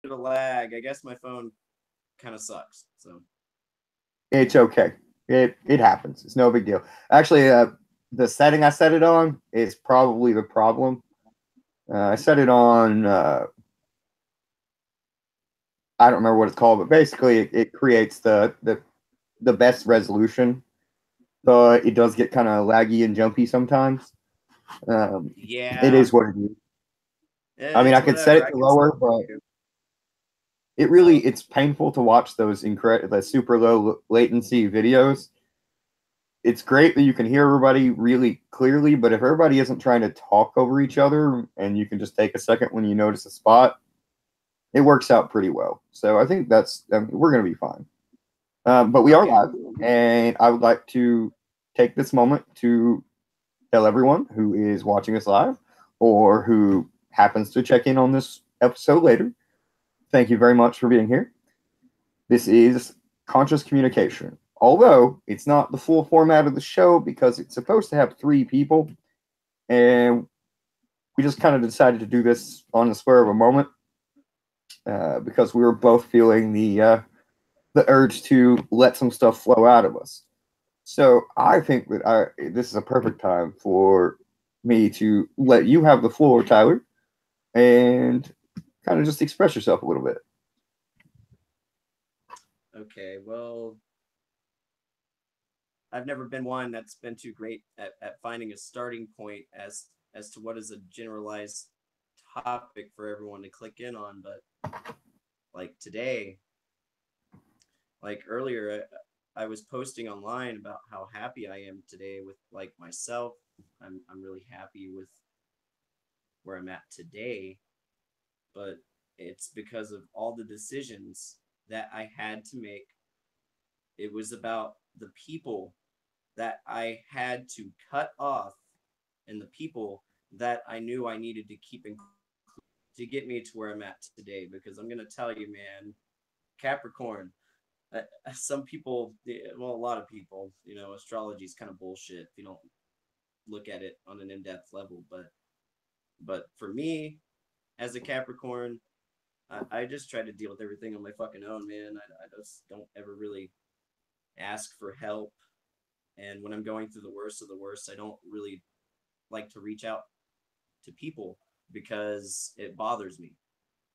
of a lag. I guess my phone kind of sucks. So It's okay. It happens. It's no big deal. Actually, the setting I set it on is probably the problem. I set it on. I don't remember what it's called, but basically, it creates the best resolution. But it does get kind of laggy and jumpy sometimes. It yeah, is what it is. I mean, I it's could set whatever. it I to can still lower, hear but you. it's painful to watch those the super low latency videos. It's great that you can hear everybody really clearly, but if everybody isn't trying to talk over each other and you can just take a second when you notice a spot, it works out pretty well. So I think we're going to be fine. But we are Okay. live, and I would like to take this moment to tell everyone who is watching us live or who happens to check in on this episode later. Thank you very much for being here. This is Conscious Communication. Although it's not the full format of the show because it's supposed to have three people, and we just kind of decided to do this on the spur of a moment because we were both feeling the urge to let some stuff flow out of us. So I think that this is a perfect time for me to let you have the floor, Tyler, and kind of just express yourself a little bit. Okay. Well, I've never been one that's been too great at finding a starting point as to what is a generalized topic for everyone to click in on. But like today, like earlier, I was posting online about how happy I am today with like myself. I'm really happy with where I'm at today, but it's because of all the decisions that I had to make. It was about the people that I had to cut off and the people that I knew I needed to keep included to get me to where I'm at today. Because I'm gonna tell you, man, Capricorn. Some people, well, a lot of people, astrology is kind of bullshit if you don't look at it on an in-depth level. But for me, as a Capricorn, I just try to deal with everything on my fucking own, man. I just don't ever really ask for help. And when I'm going through the worst of the worst, I don't really like to reach out to people because it bothers me.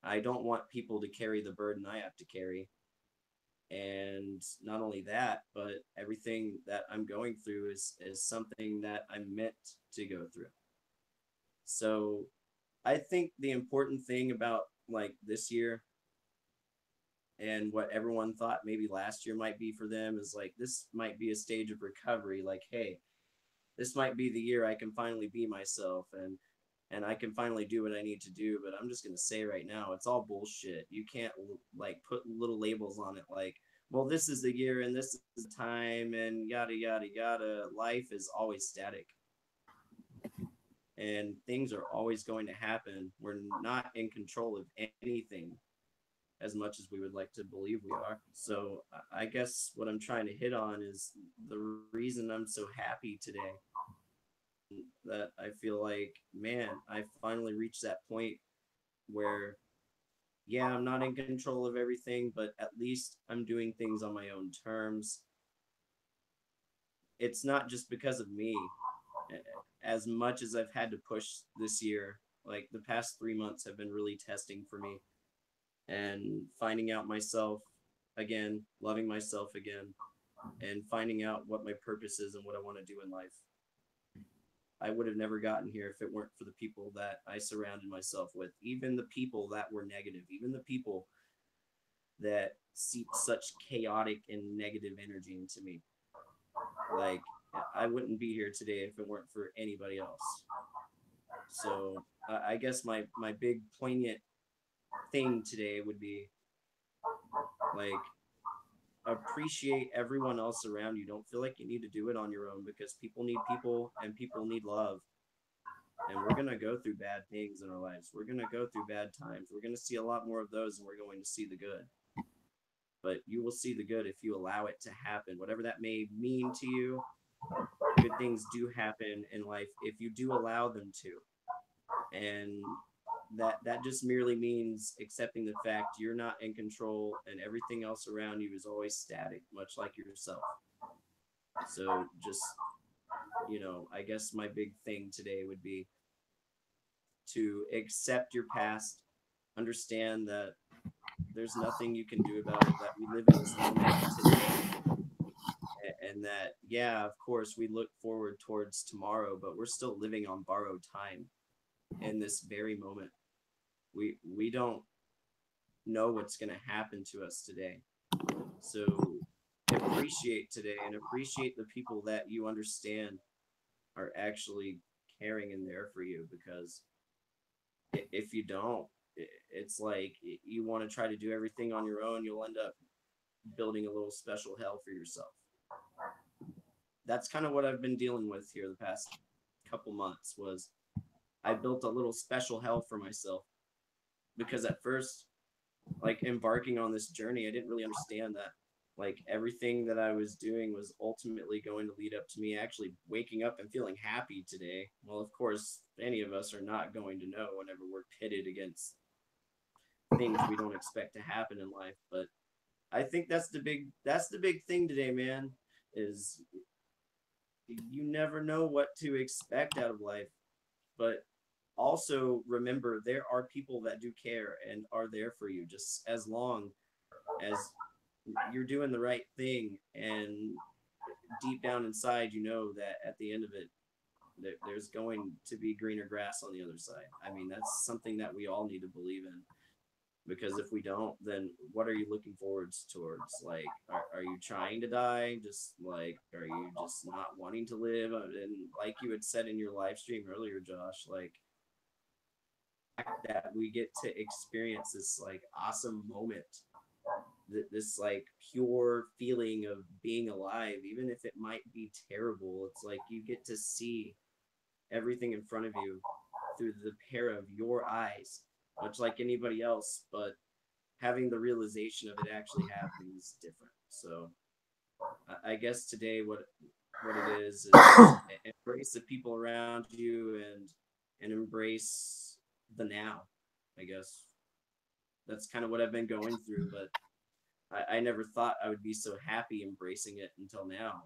I don't want people to carry the burden I have to carry. And not only that, but everything that I'm going through is something that I'm meant to go through. So I think the important thing about like this year and what everyone thought maybe last year might be for them is like this might be a stage of recovery. Like, hey, this might be the year I can finally be myself and I can finally do what I need to do. But I'm just gonna say right now, it's all bullshit. You can't like put little labels on it like, well, this is the year and this is the time and yada yada yada. Life is always static and things are always going to happen. We're not in control of anything as much as we would like to believe we are. So I guess what I'm trying to hit on is the reason I'm so happy today. That I feel like, man, I finally reached that point where, yeah, I'm not in control of everything, but at least I'm doing things on my own terms. It's not just because of me. As much as I've had to push this year, like the past 3 months have been really testing for me and finding out myself again, loving myself again, and finding out what my purpose is and what I want to do in life. I would have never gotten here if it weren't for the people that I surrounded myself with, even the people that were negative, even the people that seep such chaotic and negative energy into me. Like, I wouldn't be here today if it weren't for anybody else. So, I guess my big poignant thing today would be like appreciate everyone else around you. Don't feel like you need to do it on your own because people need people and people need love. And we're going to go through bad things in our lives. We're going to go through bad times. We're going to see a lot more of those and we're going to see the good. But you will see the good if you allow it to happen. Whatever that may mean to you, good things do happen in life if you do allow them to. And that just merely means accepting the fact you're not in control and everything else around you is always static, much like yourself. So just, I guess my big thing today would be to accept your past, understand that there's nothing you can do about it, that we live in this moment today, and that, yeah, of course, we look forward towards tomorrow, but we're still living on borrowed time in this very moment. We don't know what's going to happen to us today. So appreciate today and appreciate the people that you understand are actually caring and there for you, because if you don't, it's like you want to try to do everything on your own, you'll end up building a little special hell for yourself. That's kind of what I've been dealing with here the past couple months. Was I built a little special hell for myself, because at first, like, embarking on this journey, I didn't really understand that like everything that I was doing was ultimately going to lead up to me actually waking up and feeling happy today. Well, of course, any of us are not going to know whenever we're pitted against things we don't expect to happen in life. But I think that's the big thing today, man, is you never know what to expect out of life. But also remember, there are people that do care and are there for you, just as long as you're doing the right thing, and deep down inside you know that at the end of it there's going to be greener grass on the other side. I mean, that's something that we all need to believe in, because if we don't, then what are you looking forward towards? Like, are you trying to die? Just like, are you just not wanting to live? And like you had said in your live stream earlier, Josh, like, that we get to experience this like awesome moment, this like pure feeling of being alive, even if it might be terrible. It's like you get to see everything in front of you through the pair of your eyes, much like anybody else, but having the realization of it actually happening is different. So I guess today what it is embrace the people around you, and embrace the now. I guess that's kind of what I've been going through, but I never thought I would be so happy embracing it until now.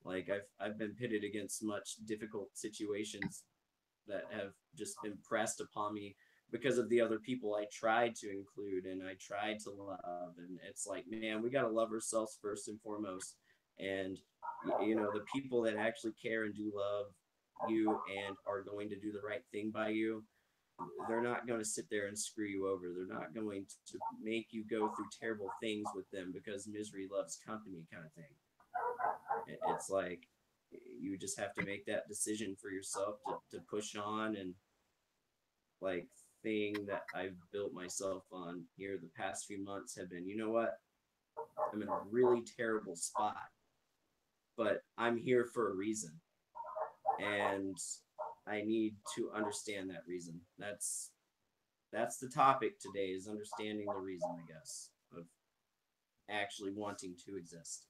Like, I've been pitted against much difficult situations that have just been pressed upon me because of the other people I tried to include and I tried to love. And it's like, man, we got to love ourselves first and foremost. And, the people that actually care and do love you and are going to do the right thing by you, they're not going to sit there and screw you over. They're not going to make you go through terrible things with them, because misery loves company, kind of thing. It's like you just have to make that decision for yourself to push on. And like, thing that I've built myself on here the past few months have been, you know what? I'm in a really terrible spot, but I'm here for a reason. And I need to understand that reason. That's the topic today, is understanding the reason, I guess, of actually wanting to exist.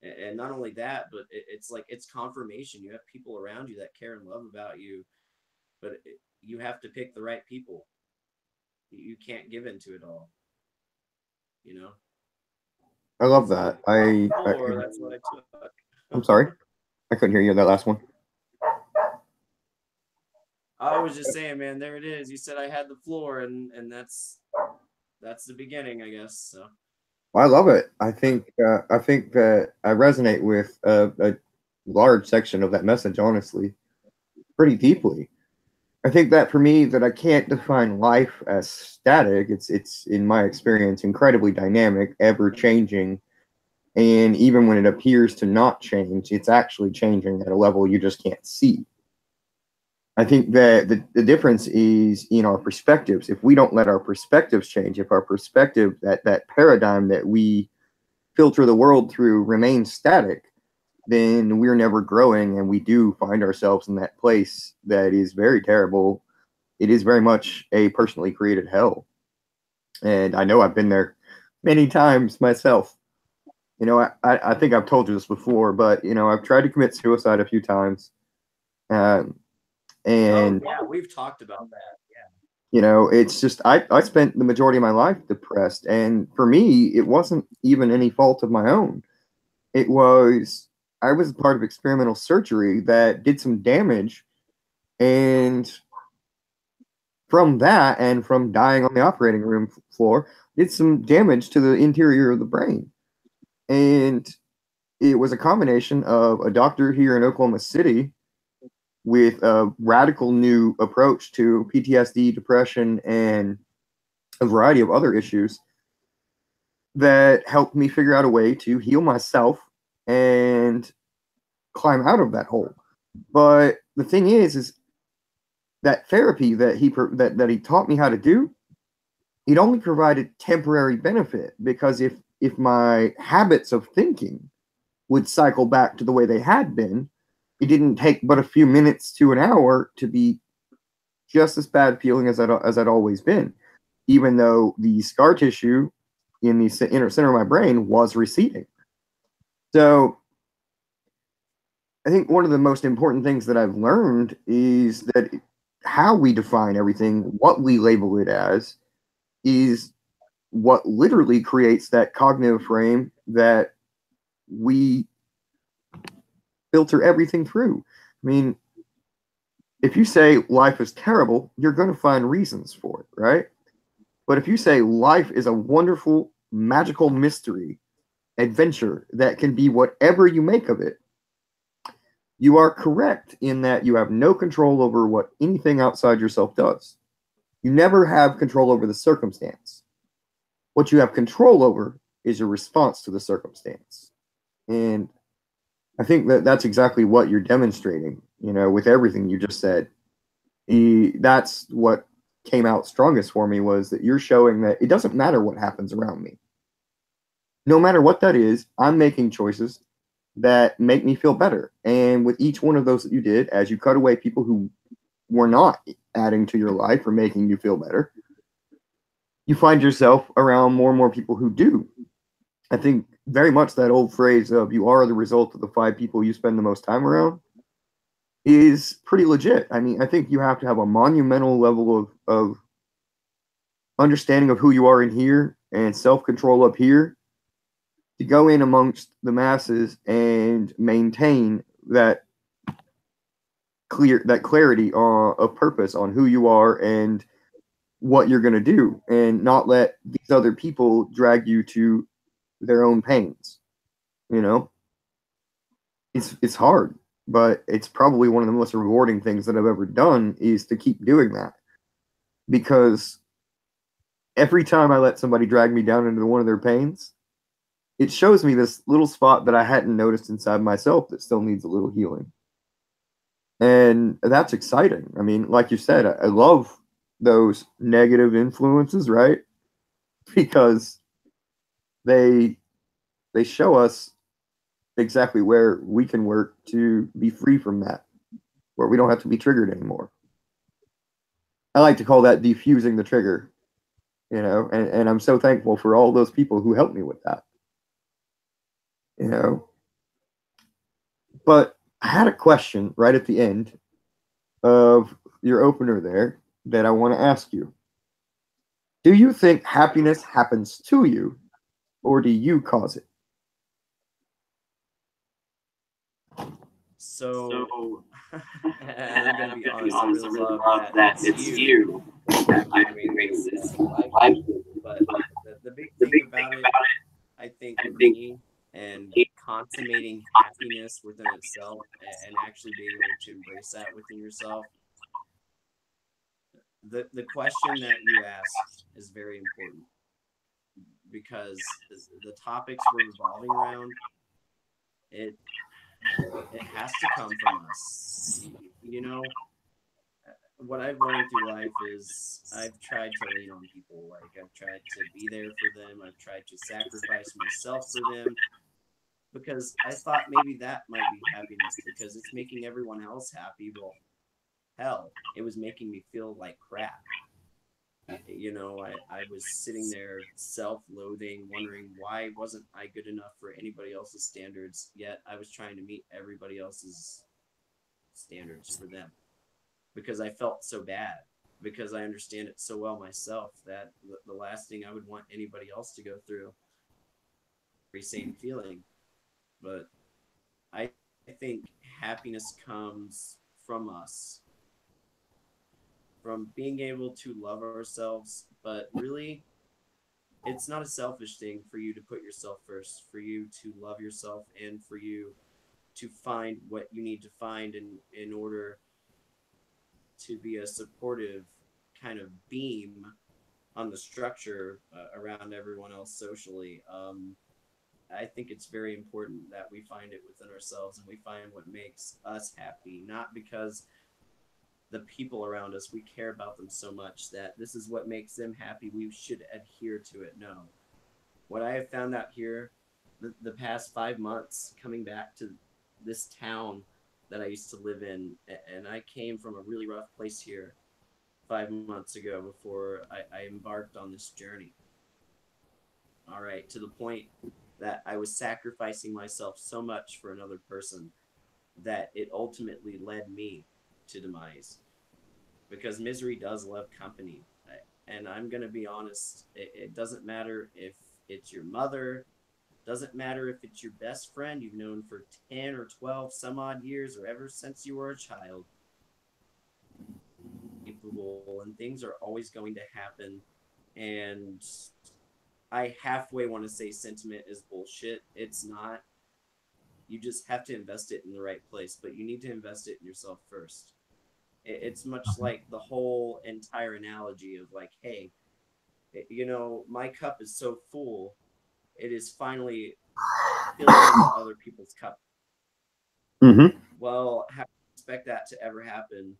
And not only that, but it's like, it's confirmation. You have people around you that care and love about you, but you have to pick the right people. You can't give into it all, you know? I love that. Or that's what I took. I'm sorry, I couldn't hear you on that last one. I was just saying, man, there it is. You said I had the floor, and that's the beginning, I guess. So. Well, I love it. I think that I resonate with a large section of that message, honestly, pretty deeply. I think that for me, that I can't define life as static. It's in my experience incredibly dynamic, ever changing, and even when it appears to not change, it's actually changing at a level you just can't see. I think that the difference is in our perspectives. If we don't let our perspectives change, if our perspective, that paradigm that we filter the world through, remains static, then we're never growing, and we do find ourselves in that place that is very terrible. It is very much a personally created hell. And I know I've been there many times myself. I think I've told you this before, but, I've tried to commit suicide a few times. And yeah, we've talked about that. Yeah. you know, it's just I spent the majority of my life depressed, and for me, it wasn't even any fault of my own. It was I was part of experimental surgery that did some damage, and from that and from dying on the operating room floor, did some damage to the interior of the brain. And it was a combination of a doctor here in Oklahoma City with a radical new approach to PTSD, depression, and a variety of other issues that helped me figure out a way to heal myself and climb out of that hole. But the thing is that therapy that he taught me how to do, it only provided temporary benefit, because if my habits of thinking would cycle back to the way they had been, it didn't take but a few minutes to an hour to be just as bad feeling as I'd always been, even though the scar tissue in the inner center of my brain was receding. So I think one of the most important things that I've learned is that how we define everything, what we label it as, is what literally creates that cognitive frame that we filter everything through. I mean, if you say life is terrible, you're going to find reasons for it, right? But if you say life is a wonderful, magical mystery, adventure that can be whatever you make of it, you are correct in that you have no control over what anything outside yourself does. You never have control over the circumstance. What you have control over is your response to the circumstance. And I think that that's exactly what you're demonstrating, you know, with everything you just said. That's what came out strongest for me, was that you're showing that it doesn't matter what happens around me. No matter what that is, I'm making choices that make me feel better. And with each one of those that you did, as you cut away people who were not adding to your life or making you feel better, you find yourself around more and more people who do. I think very much that old phrase of "you are the result of the 5 people you spend the most time around" is pretty legit. I mean, I think you have to have a monumental level of understanding of who you are in here and self-control up here to go in amongst the masses and maintain that clarity of purpose on who you are and what you're going to do, and not let these other people drag you to their own pains. You know, it's hard, but it's probably one of the most rewarding things that I've ever done, is to keep doing that, because every time I let somebody drag me down into one of their pains, it shows me this little spot that I hadn't noticed inside myself that still needs a little healing. And that's exciting. I mean, like you said, I love those negative influences, right? Because they show us exactly where we can work to be free from that, where we don't have to be triggered anymore. I like to call that defusing the trigger, you know, and I'm so thankful for all those people who helped me with that, you know. But I had a question right at the end of your opener there that I want to ask you. Do you think happiness happens to you, or do you cause it? So, and I'm gonna be honest. I really love that it's you giving this life, but the big thing about it, I think, for me, and consummating happiness within itself, and actually being able to embrace that within yourself, the question that you asked is very important, because the topics we're revolving around, it it has to come from us. You know, what I've learned through life is I've tried to lean on people. Like, I've tried to be there for them. I've tried to sacrifice myself for them, because I thought maybe that might be happiness, because it's making everyone else happy. Well, hell, it was making me feel like crap. You know, I was sitting there self-loathing, wondering why wasn't I good enough for anybody else's standards, yet I was trying to meet everybody else's standards for them, because I felt so bad, because I understand it so well myself that the last thing I would want anybody else to go through, very same feeling. But I think happiness comes from us, from being able to love ourselves, but really it's not a selfish thing for you to put yourself first, for you to love yourself, and for you to find what you need to find in order to be a supportive kind of beam on the structure around everyone else socially. I think it's very important that we find it within ourselves and we find what makes us happy, not because the people around us, we care about them so much that this is what makes them happy, we should adhere to it. No. What I have found out here the past 5 months coming back to this town that I used to live in, and I came from a really rough place here 5 months ago before I embarked on this journey. All right, to the point that I was sacrificing myself so much for another person that it ultimately led me to demise, because misery does love company. And I'm going to be honest, it doesn't matter if it's your mother, doesn't matter if it's your best friend you've known for 10 or 12 some odd years, or ever since you were a child. And things are always going to happen. And I halfway want to say sentiment is bullshit. It's not. You just have to invest it in the right place, but you need to invest it in yourself first. It's much like the whole entire analogy of like, hey, my cup is so full, it is finally filling into other people's cup. Mm-hmm. Well, how do you expect that to ever happen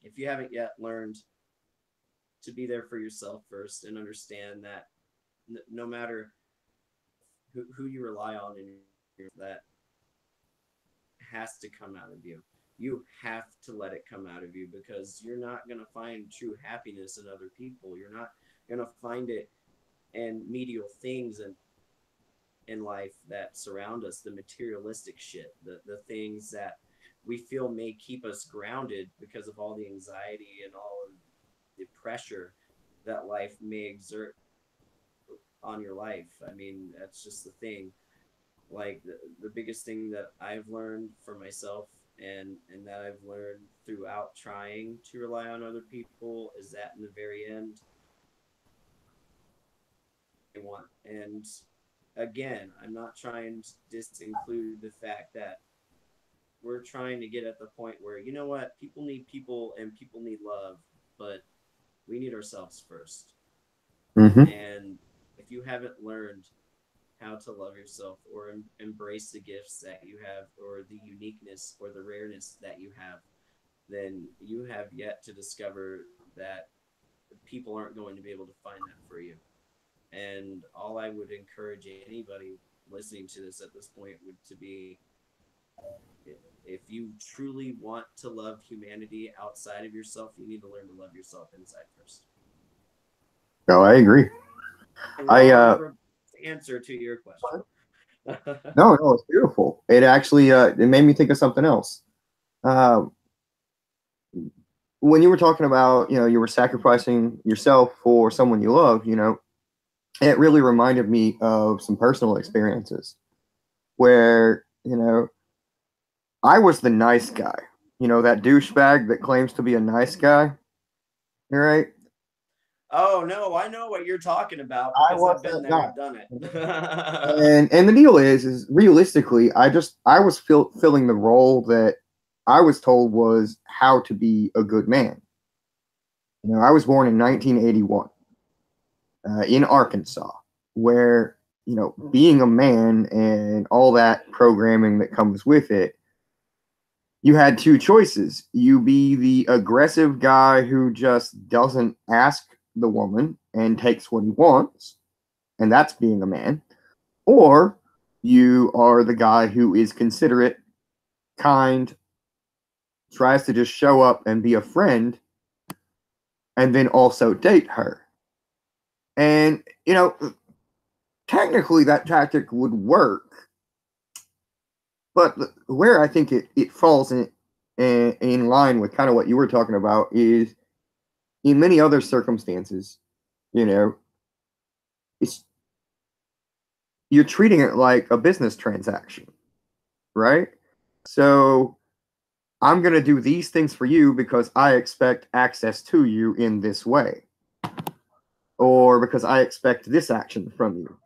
if you haven't yet learned to be there for yourself first and understand that no matter who you rely on in that has to come out of you. You have to let it come out of you, because you're not going to find true happiness in other people. You're not going to find it in medial things and in life that surround us, the materialistic shit, the things that we feel may keep us grounded because of all the anxiety and all of the pressure that life may exert on your life. I mean, that's just the thing. Like the biggest thing that I've learned for myself, and that I've learned throughout trying to rely on other people, is that in the very end, I want. And again, I'm not trying to disinclude the fact that we're trying to get at the point where, you know what, people need people and people need love, but we need ourselves first. Mm-hmm. And if you haven't learned how to love yourself, or embrace the gifts that you have, or the uniqueness or the rareness that you have, then you have yet to discover that people aren't going to be able to find that for you. And all I would encourage anybody listening to this at this point would to be, if you truly want to love humanity outside of yourself, you need to learn to love yourself inside first. No, I agree. A I long answer to your question. no, it's beautiful. It actually it made me think of something else. Uh, when you were talking about, you were sacrificing yourself for someone you love, it really reminded me of some personal experiences where, I was the nice guy, that douchebag that claims to be a nice guy, right? Oh no, I know what you're talking about I because was I've been that there guy. and done it. And the deal is realistically, I was filling the role that I was told was how to be a good man. I was born in 1981 in Arkansas, where being a man and all that programming that comes with it, you had two choices. You be the aggressive guy who just doesn't ask the woman and takes what he wants, and that's being a man, or you are the guy who is considerate, kind, tries to just show up and be a friend, and then also date her. And, technically that tactic would work, but where I think it falls in and in line with kind of what you were talking about, is in many other circumstances, you know, it's you're treating it like a business transaction, right? So I'm going to do these things for you because I expect access to you in this way, or because I expect this action from you,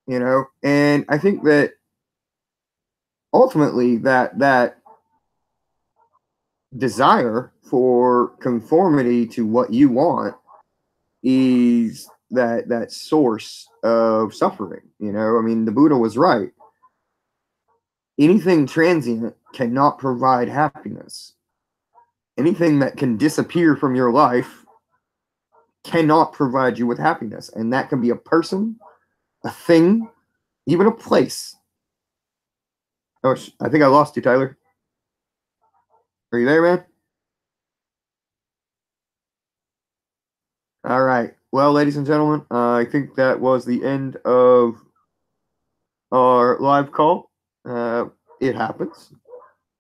you know? And I think that ultimately that desire for conformity to what you want is that source of suffering, you know? I mean, the Buddha was right. Anything transient cannot provide happiness. Anything that can disappear from your life cannot provide you with happiness. And that can be a person, a thing, even a place. Oh, I think I lost you, Tyler. Are you there, man? All right. Well, ladies and gentlemen, I think that was the end of our live call. It happens.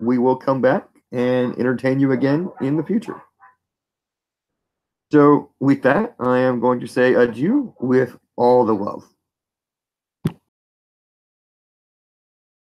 We will come back and entertain you again in the future. So, with that, I am going to say adieu with all the love.